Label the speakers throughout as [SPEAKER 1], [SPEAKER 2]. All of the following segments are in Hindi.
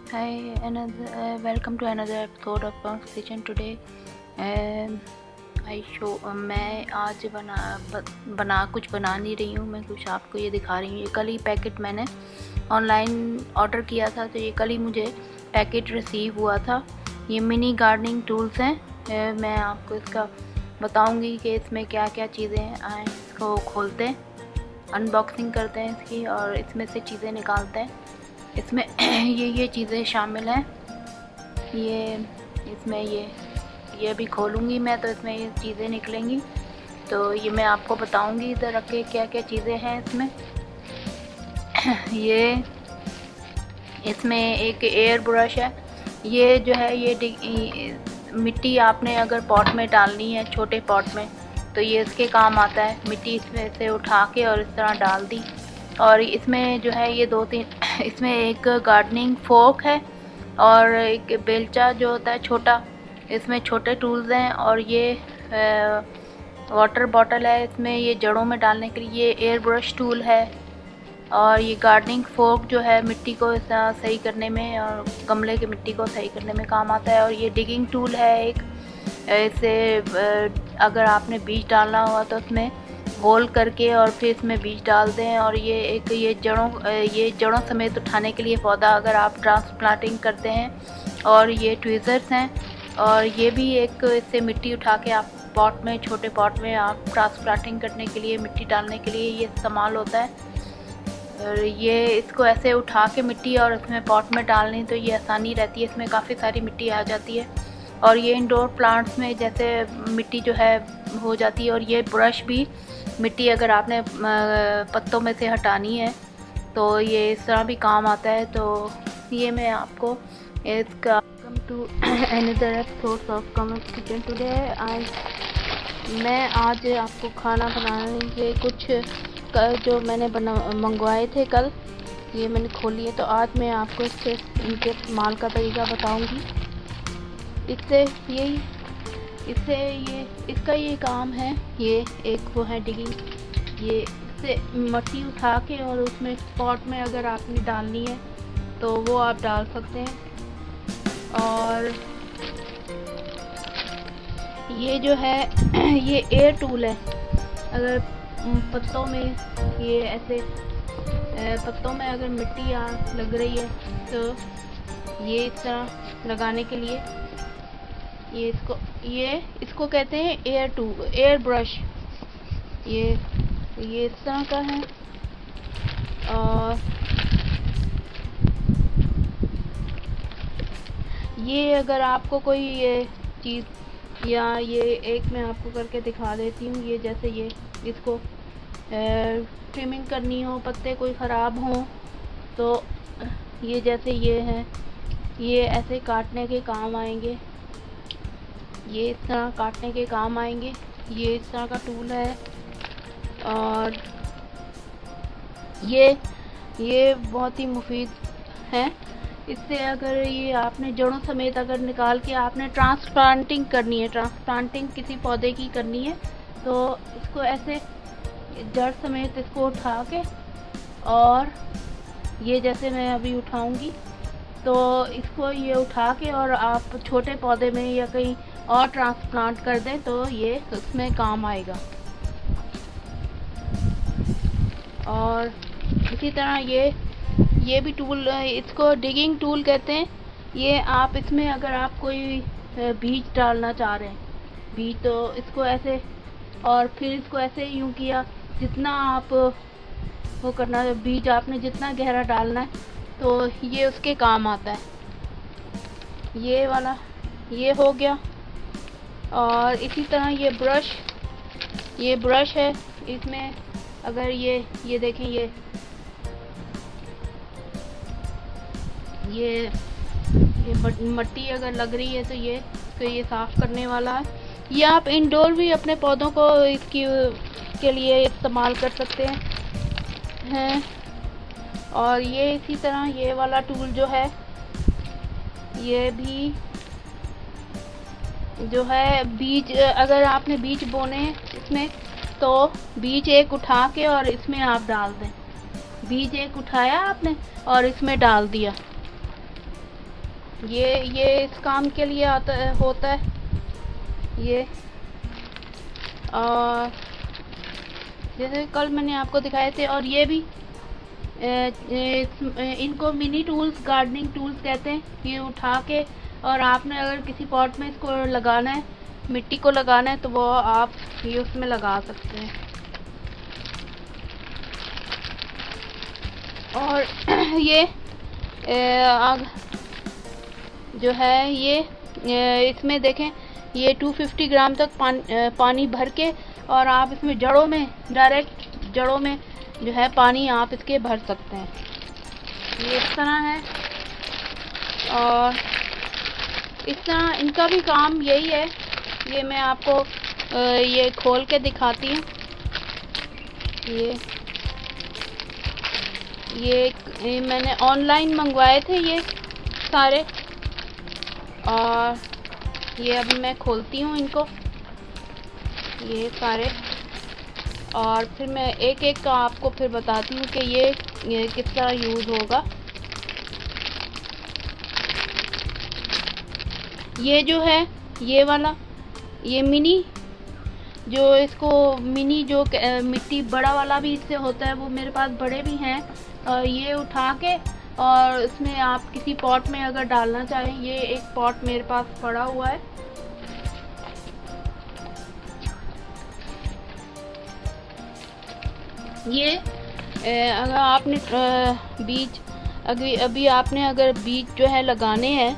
[SPEAKER 1] Hi, welcome to another episode of Punk's Kitchen. Today, मैं आज कुछ बना नहीं रही हूँ, मैं कुछ आपको ये दिखा रही हूँ। ये कल ही पैकेट मैंने ऑनलाइन ऑर्डर किया था, तो ये कल ही मुझे पैकेट रिसीव हुआ था। ये मिनी गार्डनिंग टूल्स हैं। मैं आपको इसका बताऊँगी कि इसमें क्या क्या चीज़ें हैं। इसको खोलते हैं, अनबॉक्सिंग करते हैं इसकी और इसमें से चीज़ें निकालते हैं। इसमें ये चीज़ें शामिल हैं। इसमें ये अभी खोलूँगी मैं, तो इसमें ये चीज़ें निकलेंगी, तो ये मैं आपको बताऊँगी इधर रख के क्या क्या चीज़ें हैं इसमें। इसमें एक एयर ब्रश है। ये जो है ये मिट्टी आपने अगर पॉट में डालनी है, छोटे पॉट में, तो ये इसके काम आता है। मिट्टी इसमें से उठा के और इस तरह डाल दी। और इसमें जो है ये 2-3 इसमें एक गार्डनिंग फोक है और एक बेलचा जो होता है छोटा, इसमें छोटे टूल्स हैं। और ये वाटर बॉटल है, इसमें ये जड़ों में डालने के लिए। ये एयर ब्रश टूल है और ये गार्डनिंग फोक जो है मिट्टी को सही करने में और गमले की मिट्टी को सही करने में काम आता है। और ये डिगिंग टूल है एक, इसे अगर आपने बीज डालना हुआ तो उसमें होल करके और फिर इसमें बीज डाल दें। और ये जड़ों समेत उठाने के लिए पौधा अगर आप ट्रांसप्लांटिंग करते हैं। और ये ट्विज़र्स हैं, और ये भी एक, इससे मिट्टी उठा के आप पॉट में, छोटे पॉट में आप ट्रांसप्लांटिंग करने के लिए, मिट्टी डालने के लिए ये इस्तेमाल होता है। और ये इसको ऐसे उठा के मिट्टी और इसमें पॉट में डालनी, तो ये आसानी रहती है, इसमें काफ़ी सारी मिट्टी आ जाती है। और ये इंडोर प्लांट्स में जैसे मिट्टी जो है हो जाती है। और ये ब्रश भी, मिट्टी अगर आपने पत्तों में से हटानी है तो ये इस तरह भी काम आता है। तो ये मैं आपको इसका welcome to another episode of Comics Kitchen. Today मैं आज आपको खाना बनाने के कुछ जो मैंने मंगवाए थे कल, ये मैंने खोली है, तो आज मैं आपको इनके इस्तेमाल का तरीका बताऊंगी। इसका ये काम है। ये एक वो है डिगिंग, ये इससे मिट्टी उठा के और उसमें पॉट में अगर आपने डालनी है तो वो आप डाल सकते हैं। और ये जो है ये एयर टूल है। अगर पत्तों में ये ऐसे पत्तों में अगर मिट्टी लग रही है तो ये इस तरह लगाने के लिए ये इसको कहते हैं एयर ब्रश। ये इस तरह का है। और ये अगर आपको कोई ये चीज़, या ये एक मैं आपको करके दिखा देती हूँ। ये जैसे ये इसको ट्रिमिंग करनी हो, पत्ते कोई ख़राब हों, तो ये जैसे ये है, ये ऐसे काटने के काम आएंगे। ये इस तरह काटने के काम आएंगे। ये इस तरह का टूल है। और ये बहुत ही मुफीद है। इससे अगर ये आपने जड़ों समेत अगर निकाल के आपने ट्रांसप्लांटिंग करनी है, ट्रांसप्लांटिंग किसी पौधे की करनी है, तो इसको ऐसे जड़ समेत इसको उठा के, और ये जैसे मैं अभी उठाऊंगी, तो इसको ये उठा के और आप छोटे पौधे में या कहीं और ट्रांसप्लांट कर दें तो ये उसमें काम आएगा। और इसी तरह ये भी टूल, इसको डिगिंग टूल कहते हैं। ये आप इसमें अगर आप कोई बीज डालना चाह रहे हैं, बीज, तो इसको ऐसे, और फिर इसको ऐसे यूँ किया, जितना आप वो करना है, बीज आपने जितना गहरा डालना है, तो ये उसके काम आता है। ये वाला ये हो गया। और इसी तरह ये ब्रश है। इसमें अगर ये देखें, ये मट्टी अगर लग रही है तो ये साफ़ करने वाला है। ये आप इंडोर भी अपने पौधों को के लिए इस्तेमाल कर सकते हैं। और ये इसी तरह ये वाला टूल जो है, ये भी जो है बीज, अगर आपने बीज बोने हैं इसमें, तो बीज एक उठा के और इसमें आप डाल दें। बीज एक उठाया आपने और इसमें डाल दिया, ये इस काम के लिए होता है ये। और जैसे कल मैंने आपको दिखाए थे। और ये भी इनको मिनी टूल्स, गार्डनिंग टूल्स कहते हैं। ये उठा के और आपने अगर किसी पॉट में इसको लगाना है, मिट्टी को लगाना है, तो वो आप ये उसमें लगा सकते हैं। और ये जो है ये इसमें देखें, ये 250 ग्राम तक पानी भर के, और आप इसमें जड़ों में, डायरेक्ट जड़ों में जो है पानी आप इसके भर सकते हैं। ये इस तरह है। और इस तरह इनका भी काम यही है। ये मैं आपको ये खोल के दिखाती हूँ। ये मैंने ऑनलाइन मंगवाए थे ये सारे। और ये अभी मैं खोलती हूँ इनको, ये सारे। और फिर मैं एक एक का आपको फिर बताती हूँ कि ये किस तरह यूज़ होगा। ये जो है ये वाला, ये मिनी, जो इसको मिनी जो मिट्टी बड़ा वाला भी इससे होता है, वो मेरे पास बड़े भी हैं। ये उठा के और इसमें आप किसी पॉट में अगर डालना चाहें, ये एक पॉट मेरे पास पड़ा हुआ है। ये अगर आपने बीज अभी आपने अगर बीज जो है लगाने हैं,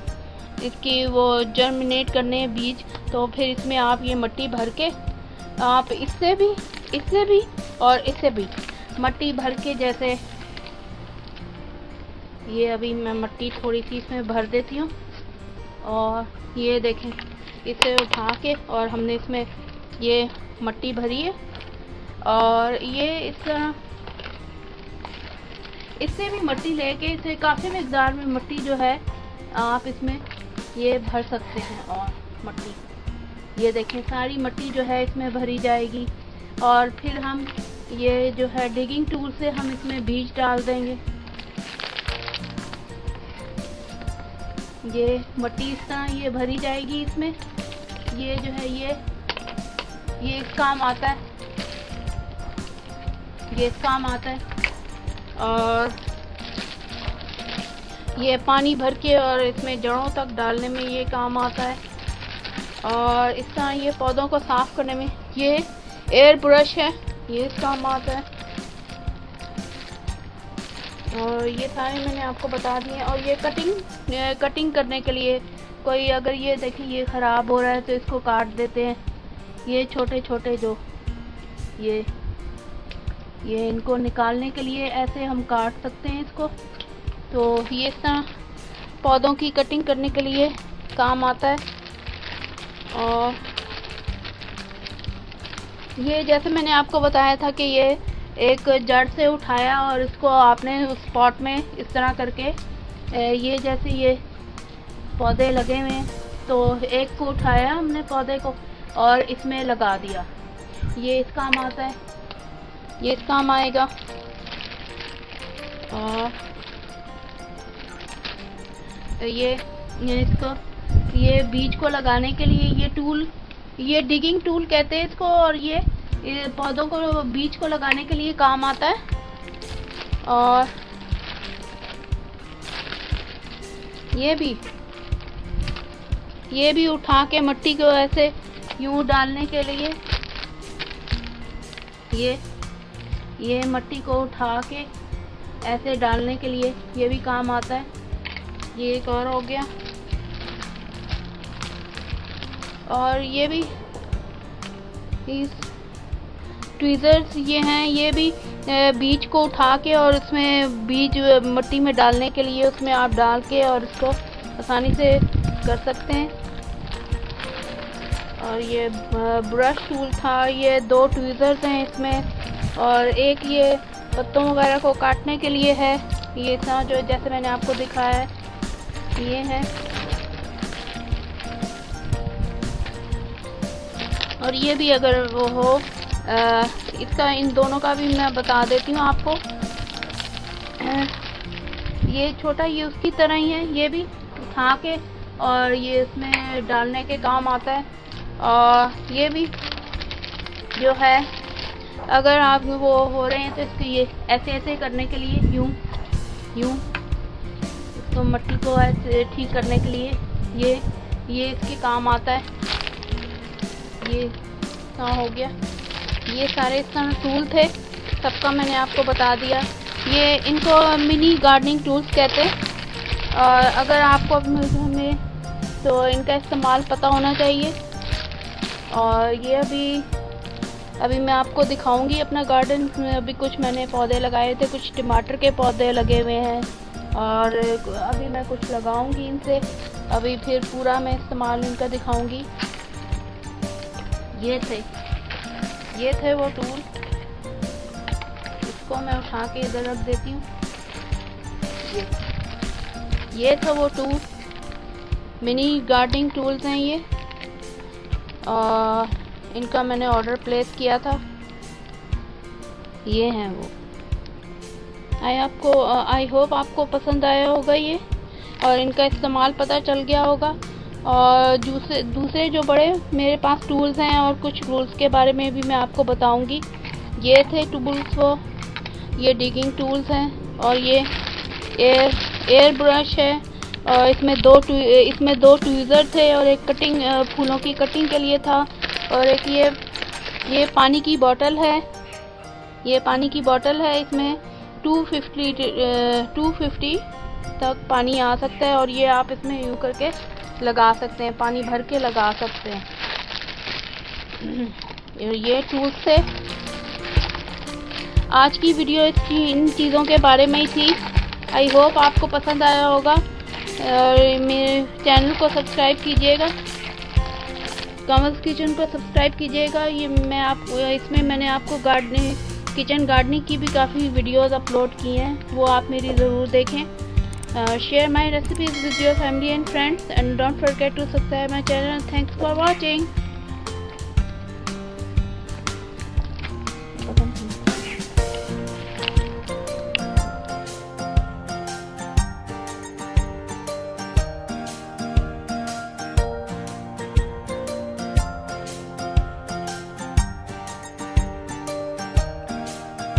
[SPEAKER 1] इसकी वो जर्मिनेट करने हैं बीज, तो फिर इसमें आप ये मिट्टी भर के, आप इससे भी और इससे भी मिट्टी भर के, जैसे ये अभी मैं मिट्टी थोड़ी सी इसमें भर देती हूँ। और ये देखें, इसे उठा के और हमने इसमें ये मिट्टी भरी है। और ये इस तरह इससे भी मिट्टी लेके, इसे काफ़ी मिकदार में मिट्टी जो है आप इसमें ये भर सकते हैं। और मिट्टी ये देखें, सारी मिट्टी जो है इसमें भरी जाएगी। और फिर हम ये जो है डिगिंग टूल से हम इसमें बीज डाल देंगे। ये मिट्टी इस तरह ये भरी जाएगी इसमें। ये जो है ये इस काम आता है, ये इस काम आता है। और ये पानी भर के और इसमें जड़ों तक डालने में ये काम आता है। और इस तरह ये पौधों को साफ करने में ये एयर ब्रश है, ये इस काम आता है। और ये सारे मैंने आपको बता दिए। और ये कटिंग करने के लिए, कोई अगर ये देखिए ये ख़राब हो रहा है तो इसको काट देते हैं। ये छोटे छोटे जो ये इनको निकालने के लिए ऐसे हम काट सकते हैं इसको। तो ये इस तरह पौधों की कटिंग करने के लिए काम आता है। और ये जैसे मैंने आपको बताया था कि ये एक जड़ से उठाया और इसको आपने उस पॉट में इस तरह करके, ये जैसे ये पौधे लगे हुए हैं, तो एक को उठाया हमने पौधे को और इसमें लगा दिया। ये इस काम आता है, ये इस काम आएगा। और ये इसको, ये बीज को लगाने के लिए ये टूल, ये डिगिंग टूल कहते हैं इसको। और ये पौधों को, बीज को लगाने के लिए काम आता है। और ये भी उठा के मिट्टी को ऐसे यूं डालने के लिए, ये मिट्टी को उठा के ऐसे डालने के लिए ये भी काम आता है। ये एक और हो गया। और ये भी इस ट्वीज़र्स ये हैं, ये भी बीज को उठा के और उसमें बीज मिट्टी में डालने के लिए उसमें आप डाल के और इसको आसानी से कर सकते हैं। और ये ब्रश टूल था, ये 2 ट्वीज़र्स हैं इसमें। और एक ये पत्तों वगैरह को काटने के लिए है, ये था जो जैसे मैंने आपको दिखाया है, ये है। और ये भी अगर वो हो, इसका, इन दोनों का भी मैं बता देती हूँ आपको। ये छोटा, ये उसकी तरह ही है, ये भी उठा के और ये इसमें डालने के काम आता है। और ये भी जो है अगर आप वो हो रहे हैं तो इसको ये ऐसे ऐसे करने के लिए यूं इसको मट्टी को ऐसे ठीक करने के लिए ये इसके काम आता है। ये कहाँ हो गया, ये सारे इस तरह टूल थे, सबका मैंने आपको बता दिया। ये इनको मिनी गार्डनिंग टूल्स कहते हैं और अगर आपको अपने घर में तो इनका इस्तेमाल पता होना चाहिए। और ये अभी मैं आपको दिखाऊंगी अपना गार्डन में। अभी कुछ मैंने पौधे लगाए थे, कुछ टमाटर के पौधे लगे हुए हैं और अभी मैं कुछ लगाऊंगी इनसे। अभी फिर पूरा मैं इस्तेमाल इनका दिखाऊंगी। ये थे वो टूल, इसको मैं उठा के इधर रख देती हूँ। ये था वो टूल, मिनी गार्डनिंग टूल्स हैं ये। इनका मैंने ऑर्डर प्लेस किया था। ये हैं वो। आई होप आपको पसंद आया होगा ये और इनका इस्तेमाल पता चल गया होगा। और दूसरे जो बड़े मेरे पास टूल्स हैं और कुछ टूल्स के बारे में भी मैं आपको बताऊंगी। ये थे टूल्स वो, ये डिगिंग टूल्स हैं और ये एयर ब्रश है और इसमें दो ट्वीज़र थे और एक कटिंग फूलों की कटिंग के लिए था। और एक ये पानी की बोतल है, ये पानी की बोतल है। इसमें 250 तक पानी आ सकता है और ये आप इसमें यूँ करके लगा सकते हैं, पानी भर के लगा सकते हैं। ये टूल्स थे। आज की वीडियो इन चीज़ों के बारे में ही थी। आई होप आपको पसंद आया होगा। और मेरे चैनल को सब्सक्राइब कीजिएगा, कमल्स किचन को सब्सक्राइब कीजिएगा। इसमें मैंने आपको किचन गार्डनिंग की भी काफ़ी वीडियोस अपलोड की हैं, वो आप मेरी ज़रूर देखें। Share my recipes with your family and friends and don't forget to subscribe my channel. Thanks for watching.